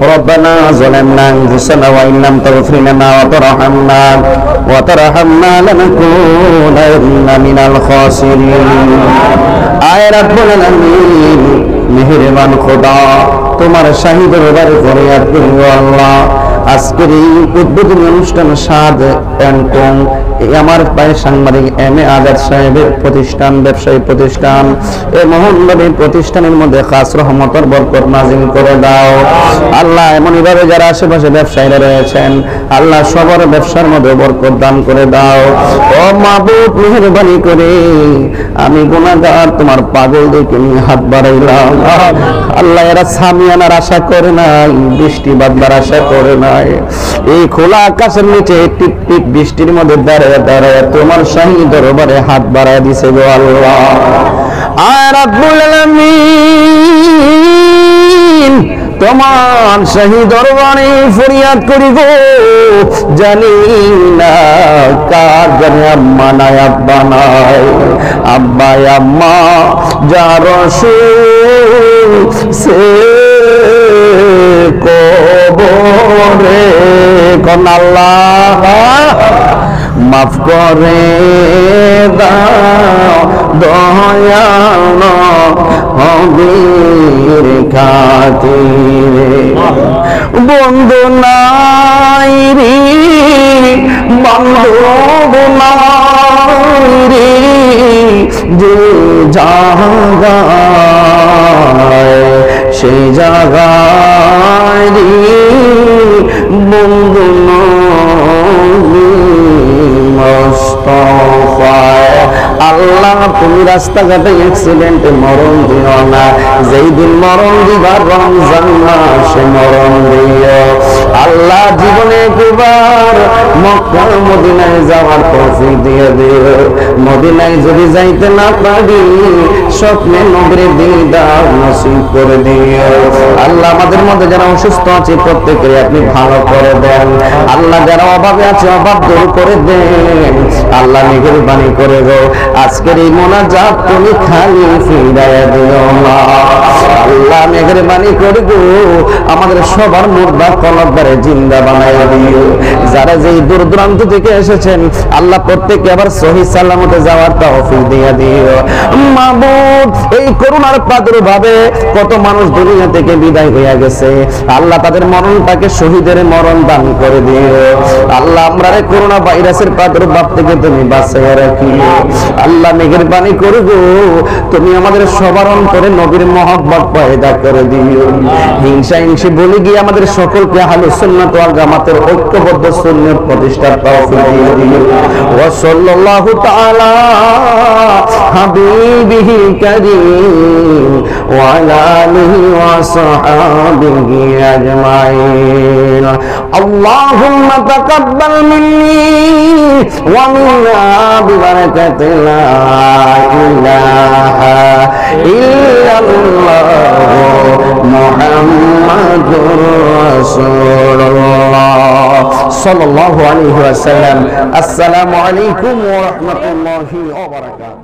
ربنا ظلمنا أنفسنا وإن لم تغفر لنا وترحمنا لنكونن من الخاسرين آയ রব্বুল আলামিন মেহেরবান খোদা তোমার শাহী দরবারে ফরিয়াদ করি ও আল্লাহ আজকের এই উদ্বোধনী অনুষ্ঠান সাদ এন্টং আমার ভাই সাংবাদিক এম.এ. আজাদ সাহেবের প্রতিষ্ঠান ব্যবসায়ী প্রতিষ্ঠান এই মহল্লার প্রতিষ্ঠানের মধ্যে খাস রহমতের বরকত নাজিল করে দাও আল্লাহ। এমনই ভাবে যারা আশেপাশে ব্যবসায়ীরা রয়েছেন আল্লাহ সবার ব্যবসার মধ্যে বরকত দান করে দাও ও মাবুদ মেহেরবানি করে আমি গুনাহগার তোমার পাগল দেখে হাত বাড়াইলাম আল্লাহ। এরা সামিয়ানার আশা করে নাই, বৃষ্টি বাদলার আশা করে নাই, এই খোলা আকাশের নিচে টিপ টিপ বৃষ্টির মধ্যে দাঁড়ায় দাঁড়ায় তোমার শাহী দরবারে হাত বাড়ায় দিছে গো আল্লাহ। আয় রব্বুল আলামিন তোমার শাহী দরবারে ফরিয়াদ করি গো, জানি না কার জানে আম্মা নাই আব্বা নাই, আব্বা আম্মা যার রসূল সে কবরে কোন আল্লাহ মাফ করে দাও দয়াল হবির খাতিরে। বন্ধু নাই রে বান্ধব নাই রে যে জায়গায় সে জায়গায় রে বন্ধু আল্লাহ তুমি রাস্তাঘাটে অ্যাক্সিডেন্টে মরণ দিও না, যেই দিন মরণ দিবার রমজান মাসে মরণ দিও আল্লাহ। জীবনে একবার মক্কা মদিনায় যাওয়ার তৌফিক দিয়ে দিও, মদিনায় যদি যাইতে না পারি স্বপ্নে নবীর দিদার নসিব করে দিও আল্লাহ। আমাদের মধ্যে যারা অসুস্থ আছে প্রত্যেককে আপনি ভালো করে দেন আল্লাহ, যারা অভাবে আছে অভাব দূর করে দেন আল্লাহ। মেহেরবানি করে গো আজকের এই মোনাজাত তুমি খালি ফিরাইয়া দিও না আল্লাহ। মেহেরবানি করে গো আমাদের সবার মুর্দা কলবদারে জিন্দা বানাইয়া দিও। যারা যেই দূর দূরান্ত থেকে এসেছেন আল্লাহ প্রত্যেককে আবার সহি সালামতে যাওয়ার তৌফিক দিয়ে দিও মাবুদ। এই করোনার প্রাদুর্ভাবে কত মানুষ দুনিয়া থেকে বিদায় হয়ে গেছে আল্লাহ, তাদের মরণটাকে শহীদের মরণ দান করে দিও আল্লাহ। আমরা করোনা ভাইরাসের প্রাদুর্ভাব থেকে তুমি বাঁচিয়ে রাখিও আল্লাহ। মেহেরবানি করে গো তুমি আমাদের সবার অন্তরে নবীর মহব্বত পয়দা করে দিও। হিংসা হিংসি বলে গিয়ে আমাদের সকলকে আহলুস সুন্নাত ওয়াল জামাতের ঐক্যবদ্ধ সুন্নাত প্রতিষ্ঠার তৌফিক দিয়ে দিও। ওয়া সাল্লাল্লাহু তাআলা হাবিবিহি কারীম ওয়া আলা আলিহি ওয়া সাহাবিহি আজমাইন। আল্লাহুম্মা তাকাব্বাল মিন্নি ওয়া মিন্না বিবারাকাতি লা ইলাহা ইল্লাল্লাহ মুহাম্মাদুর রাসূলুল্লাহ সাল্লাল্লাহু আলাইহি ওয়াসাল্লাম। আসসালামু আলাইকুম ওয়া রাহমাতুল্লাহি ওয়া বারাকাতুহু।